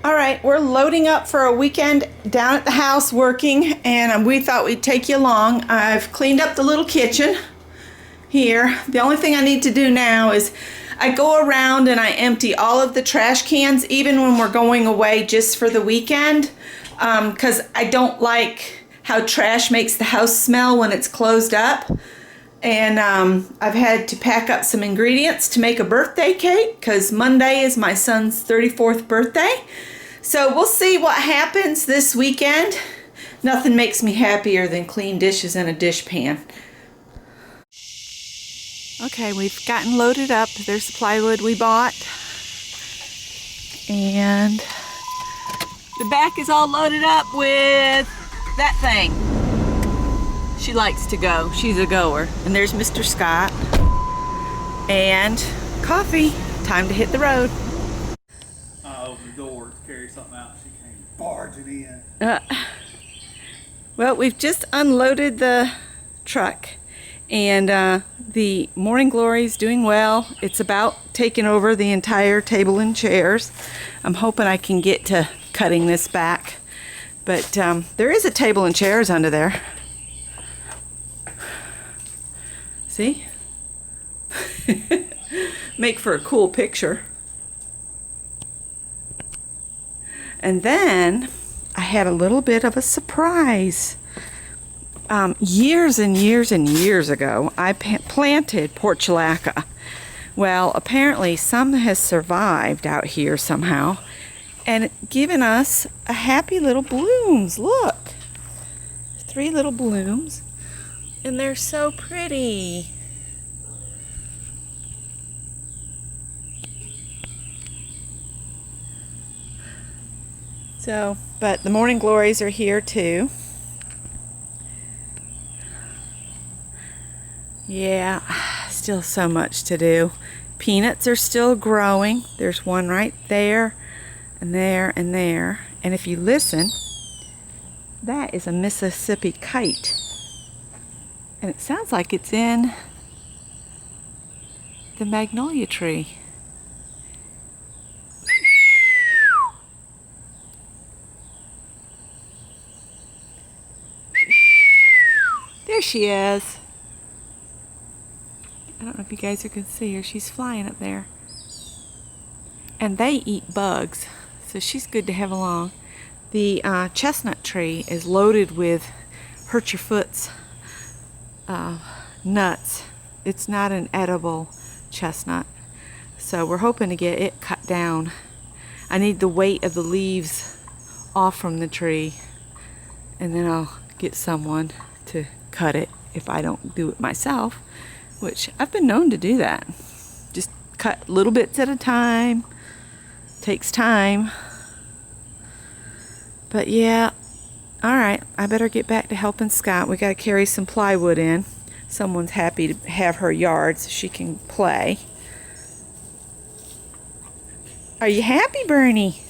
All right, we're loading up for a weekend down at the house working, and we thought we'd take you along. I've cleaned up the little kitchen here. The only thing I need to do now is I go around and I empty all of the trash cans, even when we're going away just for the weekend, because I don't like how trash makes the house smell when it's closed up. And I've had to pack up some ingredients to make a birthday cake because Monday is my son's 34th birthday. So we'll see what happens this weekend. Nothing makes me happier than clean dishes in a dishpan. Okay, we've gotten loaded up. There's the plywood we bought. And the back is all loaded up with that thing. She likes to go. She's a goer. And there's Mr. Scott. And coffee. Time to hit the road. I opened the door to carry something out. She came barging in. Well, we've just unloaded the truck. And the Morning Glory's doing well. It's about taking over the entire table and chairs. I'm hoping I can get to cutting this back. But there is a table and chairs under there. See? Make for a cool picture. And then I had a little bit of a surprise. Years and years and years ago, I planted portulaca. Well, apparently some has survived out here somehow and given us a happy little blooms. Look, 3 little blooms. And they're so pretty. So, but the Morning Glories are here too. Yeah, still so much to do. Peanuts are still growing. There's one right there, and there, and there. And if you listen, that is a Mississippi kite. And it sounds like it's in the magnolia tree. There she is. I don't know if you guys can see her. She's flying up there. And they eat bugs, so she's good to have along. The chestnut tree is loaded with hurt your foot's nuts. It's not an edible chestnut, so we're hoping to get it cut down. I need the weight of the leaves off from the tree, and then I'll get someone to cut it if I don't do it myself, which I've been known to do that. Just cut little bits at a time. Takes time. But yeah, all right, I better get back to helping Scott. We got to carry some plywood in. Someone's happy to have her yard so she can play. Are you happy, Bernie?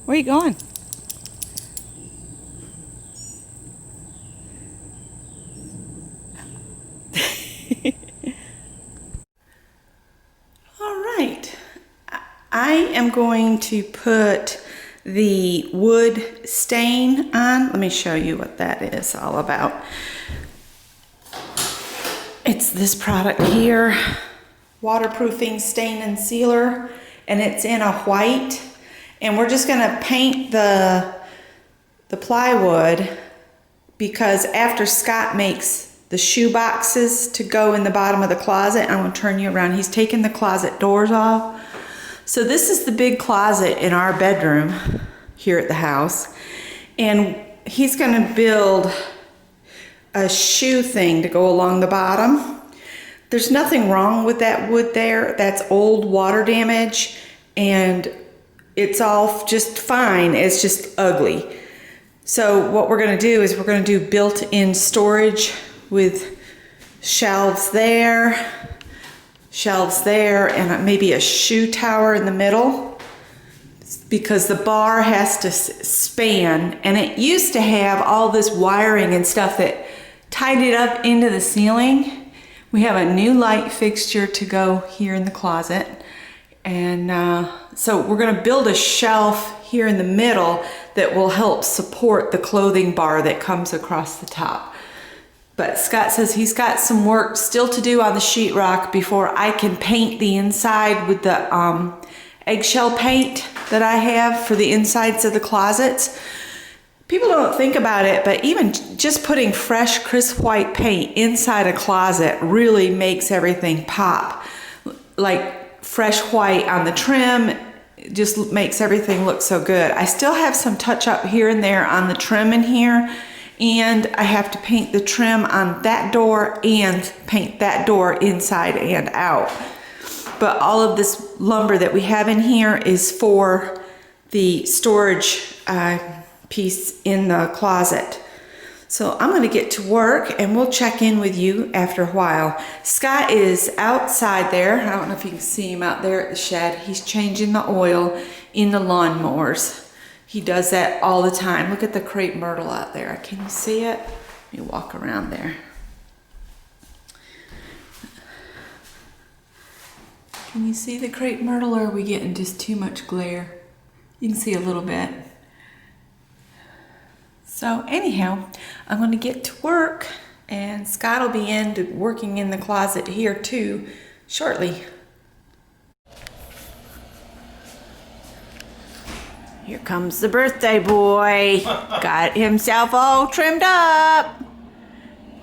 Where are you going? All right. I am going to put the wood stain on. Let me show you what that is all about. It's this product here, waterproofing stain and sealer, and it's in a white. And we're just gonna paint the plywood because after Scott makes the shoe boxes to go in the bottom of the closet, I'm gonna turn you around. He's taking the closet doors off. So this is the big closet in our bedroom here at the house. And he's gonna build a shoe thing to go along the bottom. There's nothing wrong with that wood there. That's old water damage and it's all just fine. It's just ugly. So what we're gonna do is we're gonna do built-in storage with shelves there, and maybe a shoe tower in the middle. because the bar has to span, and it used to have all this wiring and stuff that tied it up into the ceiling. We have a new light fixture to go here in the closet, and so we're going to build a shelf here in the middle that will help support the clothing bar that comes across the top. But Scott says he's got some work still to do on the sheetrock before I can paint the inside with the eggshell paint that I have for the insides of the closets. People don't think about it, but even just putting fresh, crisp white paint inside a closet really makes everything pop. Like fresh white on the trim just makes everything look so good. I still have some touch up here and there on the trim in here, and I have to paint the trim on that door and paint that door inside and out. But all of this lumber that we have in here is for the storage piece in the closet. So I'm gonna get to work and we'll check in with you after a while. Scott is outside there. I don't know if you can see him out there at the shed. He's changing the oil in the lawnmowers. He does that all the time. Look at the crepe myrtle out there. Can you see it? Let me walk around there. Can you see the crepe myrtle, or are we getting just too much glare? You can see a little bit. So anyhow, I'm going to get to work, and Scott will be working in the closet here too shortly. Here comes the birthday boy. Got himself all trimmed up.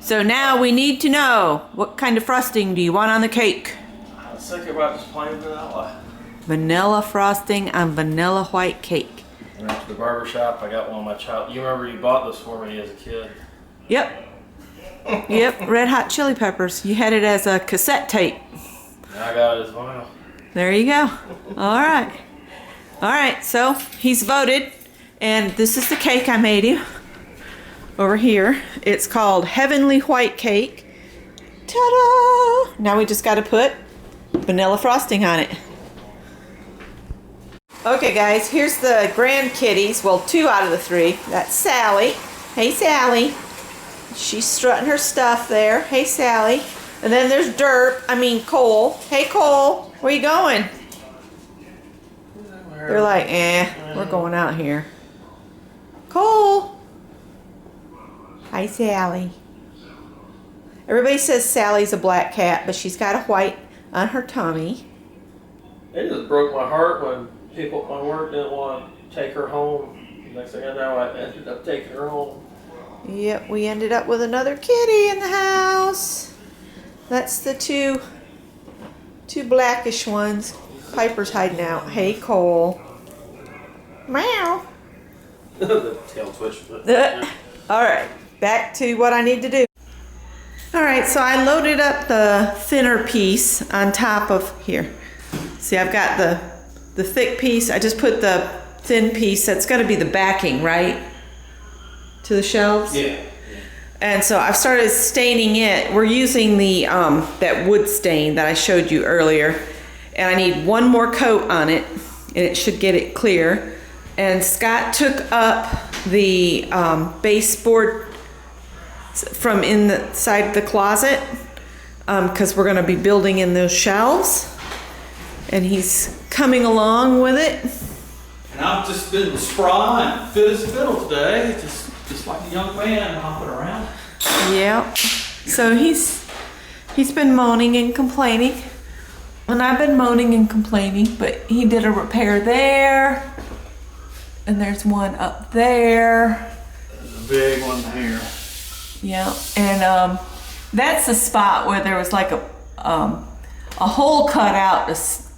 So now we need to know, what kind of frosting do you want on the cake? I was thinking about just plain vanilla. Vanilla frosting on vanilla white cake. I went to the barber shop. I got one of my child. You remember you bought this for me as a kid? Yep. Yep, Red Hot Chili Peppers. You had it as a cassette tape. Now I got it as vinyl. There you go. All right. All right, so he's voted, and this is the cake I made him over here. It's called Heavenly White Cake. Ta-da! Now we just got to put vanilla frosting on it. Okay, guys, here's the grandkitties. Well, 2 out of the 3. That's Sally. Hey, Sally. She's strutting her stuff there. Hey, Sally. And then there's Cole. Hey, Cole, where you going? They're like, we're going out here. Cole. Hi, Sally. Everybody says Sally's a black cat, but she's got a white on her tummy. It just broke my heart when people at my work didn't want to take her home. Next thing I know, I ended up taking her home. Yep, we ended up with another kitty in the house. That's the two blackish ones. Piper's hiding out. Hey, Cole. Meow. The tail twitch. All right, back to what I need to do. All right, so I loaded up the thinner piece on top of here. See, I've got the thick piece. I just put the thin piece. That's going to be the backing, right? To the shelves? Yeah. And so I've started staining it. We're using the that wood stain that I showed you earlier. And I need one more coat on it, and it should get it clear. And Scott took up the baseboard from inside the closet because we're going to be building in those shelves. And he's coming along with it. And I've just been spry and fit as a fiddle today, just like a young man hopping around. Yep. So he's been moaning and complaining. And I've been moaning and complaining, but he did a repair there. And there's one up there. There's a big one here. Yeah. And that's the spot where there was like a hole cut out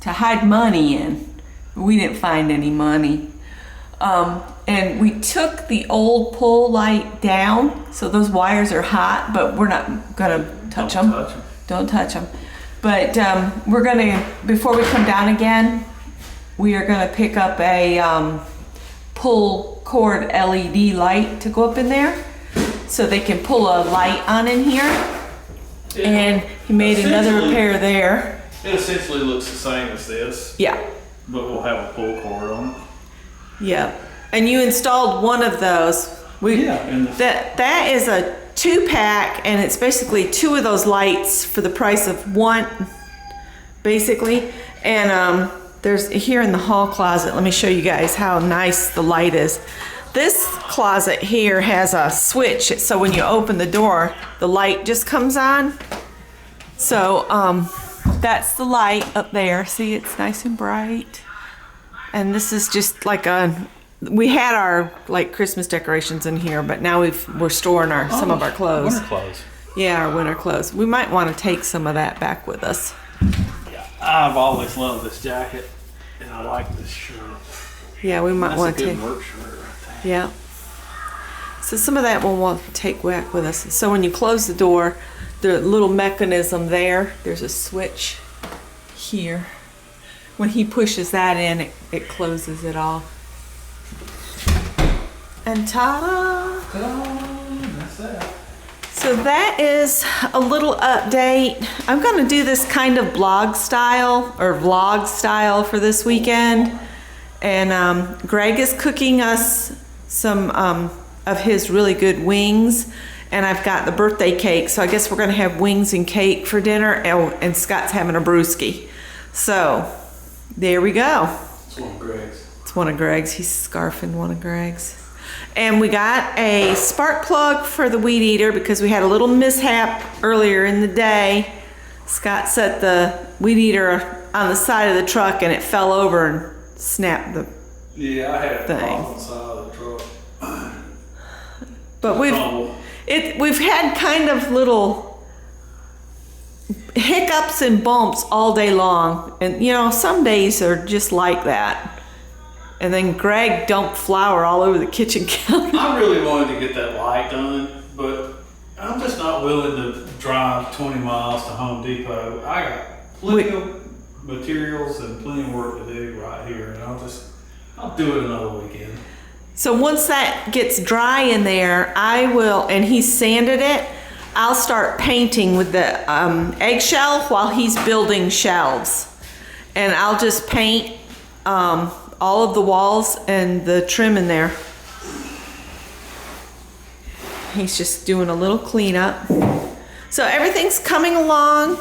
to hide money in. We didn't find any money. And we took the old pole light down, so those wires are hot, but we're not gonna touch them. Don't touch them. But we're gonna, before we come down again, we are gonna pick up a pull cord LED light to go up in there, so they can pull a light on in here. And he made another repair there. It essentially looks the same as this. Yeah. But we'll have a pull cord on it. Yep. And you installed one of those. And That is a 2-pack, and it's basically 2 of those lights for the price of 1, basically. And there's here in the hall closet, let me show you guys how nice the light is. This closet here has a switch, so when you open the door, the light just comes on. So that's the light up there. See, it's nice and bright. And this is just like we had our like Christmas decorations in here, but now we're storing some of our clothes. Winter clothes. Yeah, our winter clothes. We might want to take some of that back with us. Yeah, I've always loved this jacket, and I like this shirt. Yeah, we might want to That's a take. good work shirt right there. Yeah. So some of that we'll want to take back with us. So when you close the door, the little mechanism there's a switch here. When he pushes that in, it closes it off. And ta-da! That's that. So that is a little update. I'm going to do this kind of blog style or vlog style for this weekend. And Greg is cooking us some of his really good wings. And I've got the birthday cake. So I guess we're going to have wings and cake for dinner. And Scott's having a brewski. So there we go. It's one of Greg's. It's one of Greg's. He's scarfing one of Greg's. And we got a spark plug for the weed eater because we had a little mishap earlier in the day. Scott set the weed eater on the side of the truck and it fell over and snapped the Yeah, I had a thing. problem on the side of the truck. But we've had kind of little hiccups and bumps all day long. And you know, some days are just like that. And then Greg dumped flour all over the kitchen counter. I really wanted to get that light done, but I'm just not willing to drive 20 miles to Home Depot. I got plenty of materials and plenty of work to do right here, and I'll do it another weekend. So once that gets dry in there, I will, and he's sanded it, I'll start painting with the eggshell while he's building shelves. And I'll just paint all of the walls and the trim in there. He's just doing a little cleanup. So everything's coming along.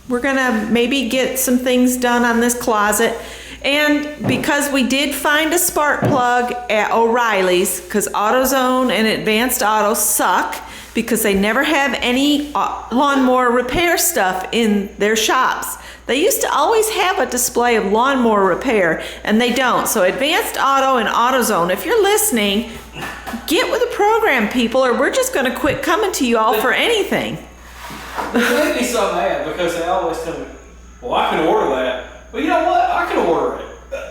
We're gonna maybe get some things done on this closet. And because we did find a spark plug at O'Reilly's, because AutoZone and Advanced Auto suck because they never have any lawnmower repair stuff in their shops. They used to always have a display of lawnmower repair, and they don't. So Advanced Auto and AutoZone, if you're listening, get with the program, people, or we're just going to quit coming to you all for anything. They make me so mad because they always tell me, well, I can order that. Well, you know what? I can order it.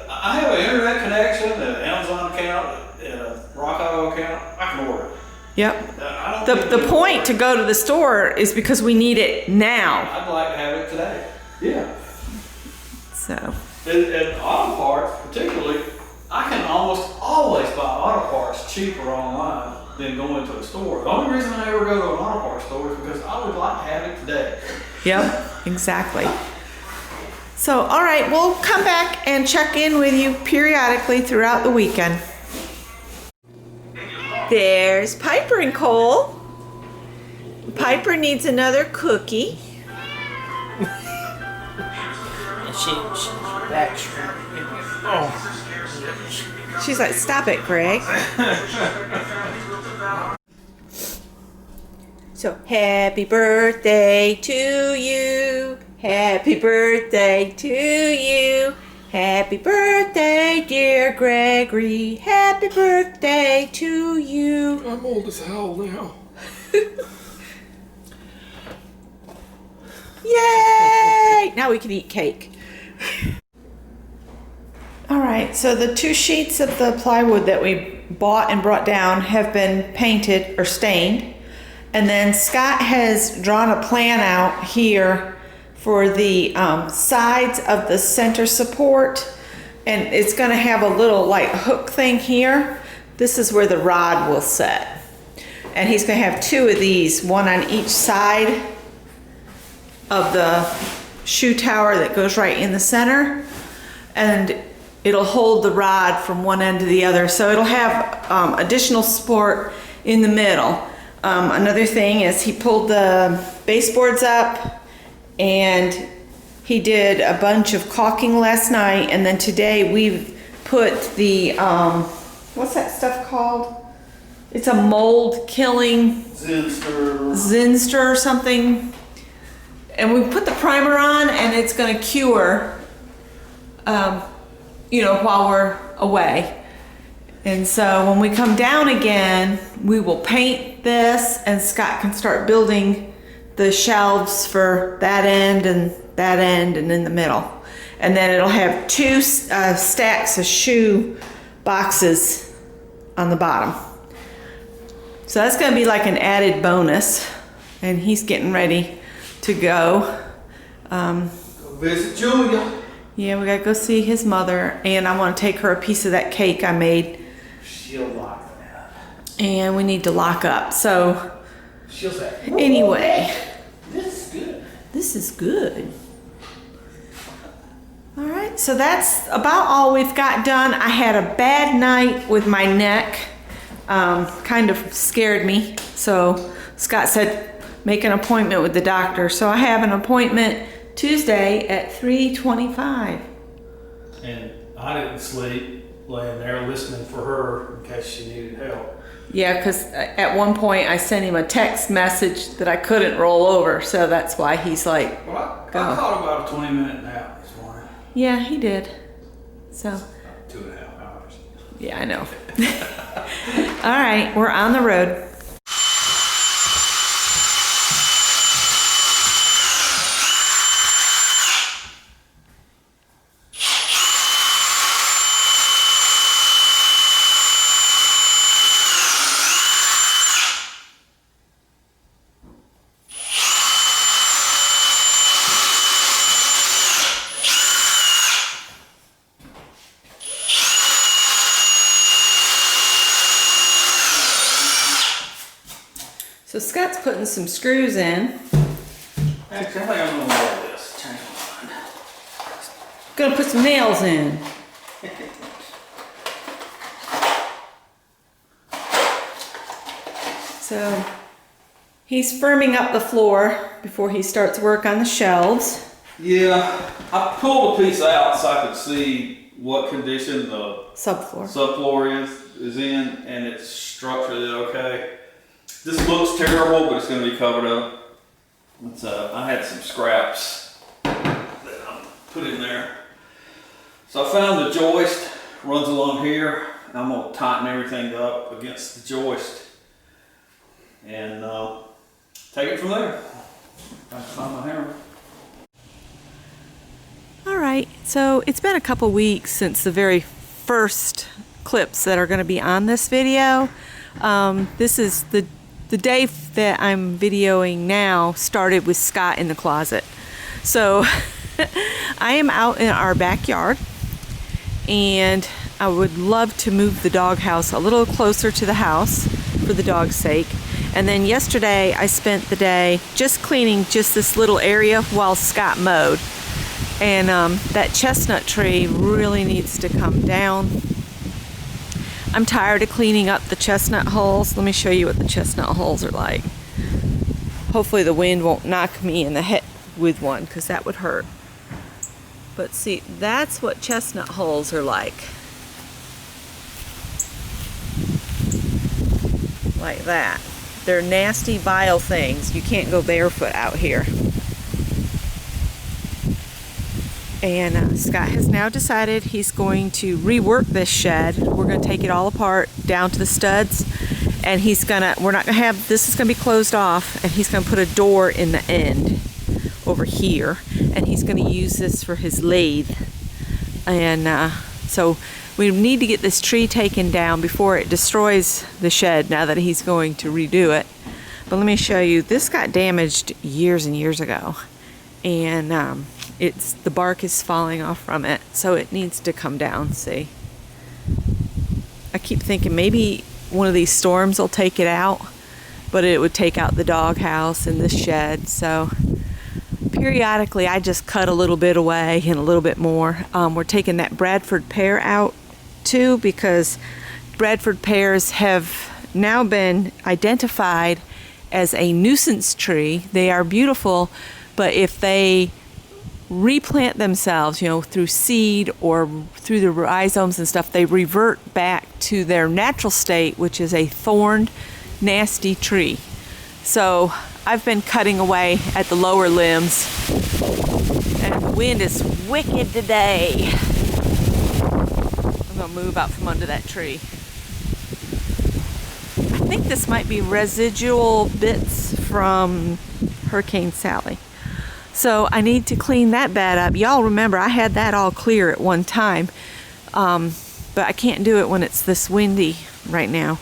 I have an internet connection, an Amazon account, and a Rock Auto account. I can order it. Yep. I don't The point to go to the store is because we need it now. I'd like to have it today. Yeah. So. And auto parts, particularly, I can almost always buy auto parts cheaper online than going to a store. The only reason I ever go to an auto parts store is because I would like to have it today. Yep, exactly. So, all right, we'll come back and check in with you periodically throughout the weekend. There's Piper and Cole. Piper needs another cookie. She's back. She's like, stop it, Greg. So, happy birthday to you. Happy birthday to you. Happy birthday, dear Gregory. Happy birthday to you. I'm old as hell now. Yay! Now we can eat cake. All right, so the 2 sheets of the plywood that we bought and brought down have been painted or stained. And then Scott has drawn a plan out here for the sides of the center support. And it's gonna have a little like hook thing here. This is where the rod will set. And he's gonna have 2 of these, one on each side of the shoe tower that goes right in the center. And it'll hold the rod from one end to the other. So it'll have additional support in the middle. Another thing is he pulled the baseboards up, and he did a bunch of caulking last night, and then today we've put the, what's that stuff called? It's a mold killing Zinster or something. And we put the primer on, and it's gonna cure, you know, while we're away. And so when we come down again, we will paint this, and Scott can start building the shelves for that end and that end and in the middle. And then it'll have two stacks of shoe boxes on the bottom. So that's gonna be like an added bonus, and he's getting ready to go. Go visit Julia. Yeah, we gotta go see his mother, and I wanna take her a piece of that cake I made. She'll like that. And we need to lock up. So She'll say, anyway, this is good. this is good. All right, so that's about all we've got done. I had a bad night with my neck. Kind of scared me. So Scott said, make an appointment with the doctor. So I have an appointment Tuesday at 3:25. And I didn't sleep laying there listening for her in case she needed help. Yeah, because at one point I sent him a text message that I couldn't roll over. So that's why he's like, Well, I Go. caught about a 20-minute nap this morning. yeah, he did. So, About 2.5 hours. yeah, I know. All right, we're on the road. So Scott's putting some screws in. Actually, I think I'm gonna wear this. Change my mind. Gonna put some nails in. So he's firming up the floor before he starts work on the shelves. Yeah, I pulled a piece out so I could see what condition the Subfloor. subfloor is in, and it's structurally okay. This looks terrible, but it's going to be covered up. I had some scraps that I put in there. So I found the joist runs along here. I'm going to tighten everything up against the joist and take it from there. I can find my hammer. All right, so it's been a couple weeks since the very first clips that are going to be on this video. This is the day that I'm videoing now started with Scott in the closet. So I am out in our backyard, and I would love to move the doghouse a little closer to the house for the dog's sake. And then yesterday I spent the day just cleaning just this little area while Scott mowed. And that chestnut tree really needs to come down. I'm tired of cleaning up the chestnut holes. Let me show you what the chestnut holes are like. Hopefully the wind won't knock me in the head with one, because that would hurt. But see, that's what chestnut holes are like. Like that. They're nasty, vile things. You can't go barefoot out here. And Scott has now decided he's going to rework this shed. We're going to take it all apart down to the studs, and we're not going to have, this is going to be closed off, and he's going to put a door in the end over here, and he's going to use this for his lathe. And so we need to get this tree taken down before it destroys the shed, now that he's going to redo it. But let me show you, this got damaged years and years ago, and the bark is falling off from it, so it needs to come down. See, I keep thinking maybe one of these storms will take it out, but it would take out the doghouse and this shed. So periodically I just cut a little bit away and a little bit more. We're taking that Bradford pear out too, because Bradford pears have now been identified as a nuisance tree. They are beautiful, but if they replant themselves, through seed or through the rhizomes and stuff, they revert back to their natural state, which is a thorned, nasty tree. So I've been cutting away at the lower limbs, and the wind is wicked today. I'm gonna move out from under that tree. I think this might be residual bits from Hurricane Sally. So I need to clean that bed up. Y'all remember I had that all clear at one time, but I can't do it when it's this windy right now.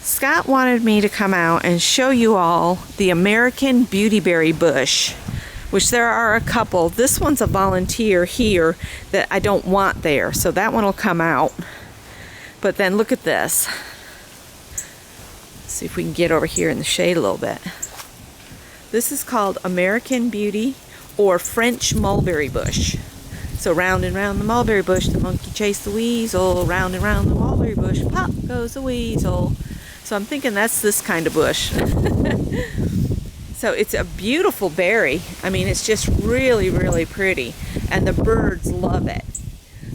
Scott wanted me to come out and show you all the American beautyberry bush, which there are a couple. This one's a volunteer here that I don't want there, so that one will come out. But then look at this. See if we can get over here in the shade a little bit. This is called American Beauty or French mulberry bush. So round and round the mulberry bush, the monkey chased the weasel. Round and round the mulberry bush, pop goes the weasel. So I'm thinking that's this kind of bush. So it's a beautiful berry. I mean, it's just really, really pretty. And the birds love it.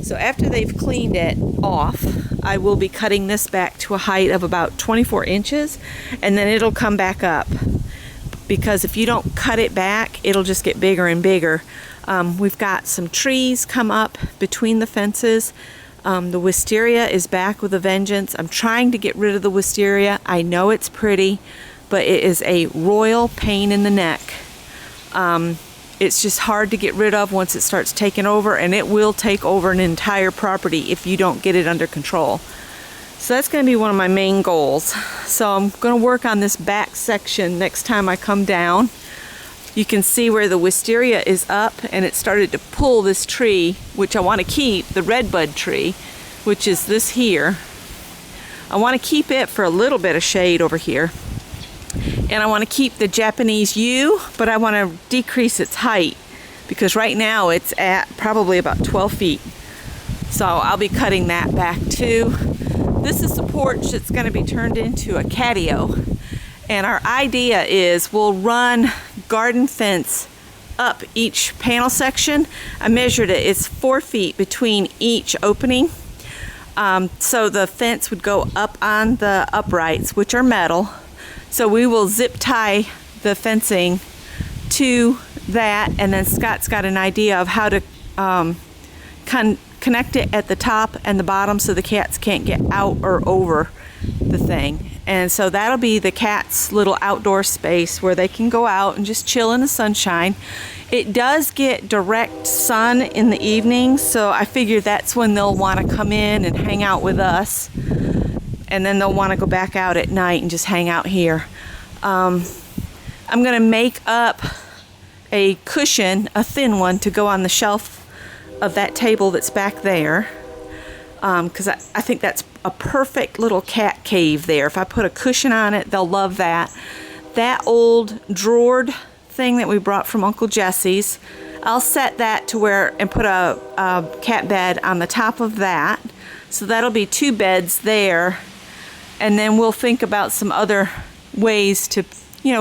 So after they've cleaned it off, I will be cutting this back to a height of about 24 inches. And then it'll come back up. Because if you don't cut it back, it'll just get bigger and bigger. We've got some trees come up between the fences. The wisteria is back with a vengeance. I'm trying to get rid of the wisteria. I know it's pretty, but it is a royal pain in the neck. It's just hard to get rid of once it starts taking over, and it will take over an entire property if you don't get it under control. So that's going to be one of my main goals. So I'm going to work on this back section next time I come down. You can see where the wisteria is up, and it started to pull this tree, which I want to keep, the redbud tree, which is this here. I want to keep it for a little bit of shade over here. And I want to keep the Japanese yew, but I want to decrease its height because right now it's at probably about 12 feet. So I'll be cutting that back too. This is the porch that's going to be turned into a catio. And our idea is we'll run garden fence up each panel section. I measured it. It's 4 feet between each opening. So the fence would go up on the uprights, which are metal. So we will zip tie the fencing to that, and then Scott's got an idea of how to connect it at the top and the bottom so the cats can't get out or over the thing. And so that'll be the cats' little outdoor space where they can go out and just chill in the sunshine. It does get direct sun in the evening, so I figure that's when they'll want to come in and hang out with us. And then they'll want to go back out at night and just hang out here. I'm going to make up a cushion, a thin one, to go on the shelf of that table that's back there. Because I think that's a perfect little cat cave there. If I put a cushion on it, they'll love that. That old drawered thing that we brought from Uncle Jesse's, I'll set that to where and put a cat bed on the top of that. So that'll be 2 beds there. And then we'll think about some other ways to,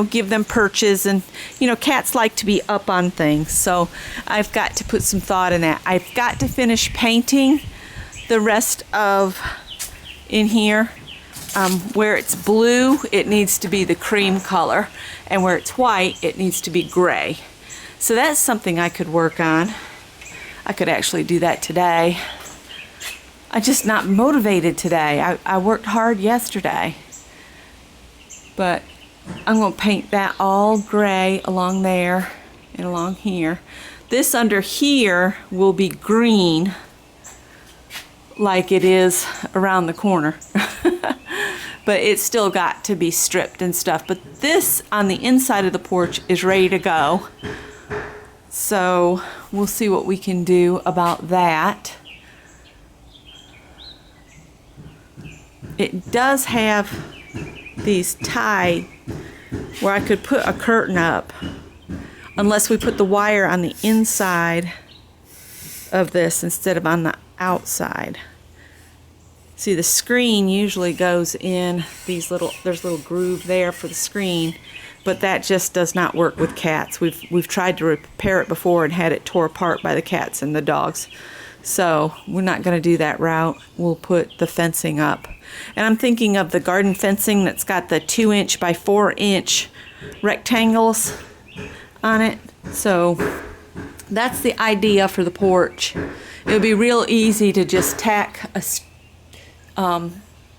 give them perches. And, cats like to be up on things. So I've got to put some thought in that. I've got to finish painting the rest of in here. Where it's blue, it needs to be the cream color. And where it's white, it needs to be gray. So that's something I could work on. I could actually do that today. I'm just not motivated today. I worked hard yesterday. But I'm going to paint that all gray along there and along here. This under here will be green like it is around the corner. But it's still got to be stripped and stuff. But this on the inside of the porch is ready to go. So we'll see what we can do about that. It does have these tied where I could put a curtain up. unless we put the wire on the inside of this instead of on the outside. See, the screen usually goes in these there's a little groove there for the screen, but that just does not work with cats. We've tried to repair it before and had it tore apart by the cats and the dogs. So we're not going to do that route. We'll put the fencing up. And I'm thinking of the garden fencing that's got the 2-inch by 4-inch rectangles on it. So that's the idea for the porch. It'll be real easy to just tack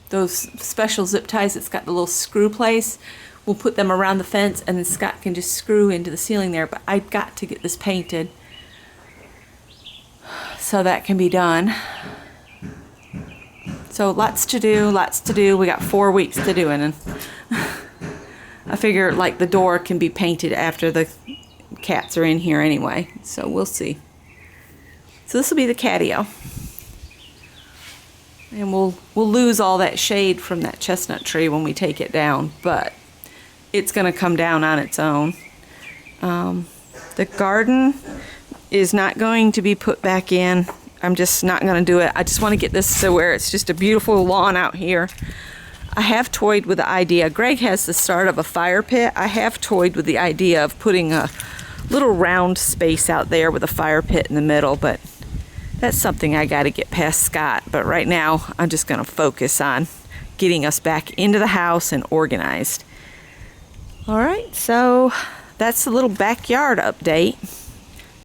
those special zip ties that's got the little screw place. We'll put them around the fence, and then Scott can just screw into the ceiling there. But I've got to get this painted so that can be done. So lots to do, lots to do. We got 4 weeks to do it, and I figure like the door can be painted after the cats are in here anyway. So we'll see. So this will be the catio. And we'll lose all that shade from that chestnut tree when we take it down, but it's going to come down on its own. The garden is not going to be put back in. I'm just not going to do it. I just want to get this to where it's just a beautiful lawn out here. I have toyed with the idea. Greg has the start of a fire pit. I have toyed with the idea of putting a little round space out there with a fire pit in the middle, but that's something I got to get past Scott. But right now, I'm just going to focus on getting us back into the house and organized. All right, so that's a little backyard update.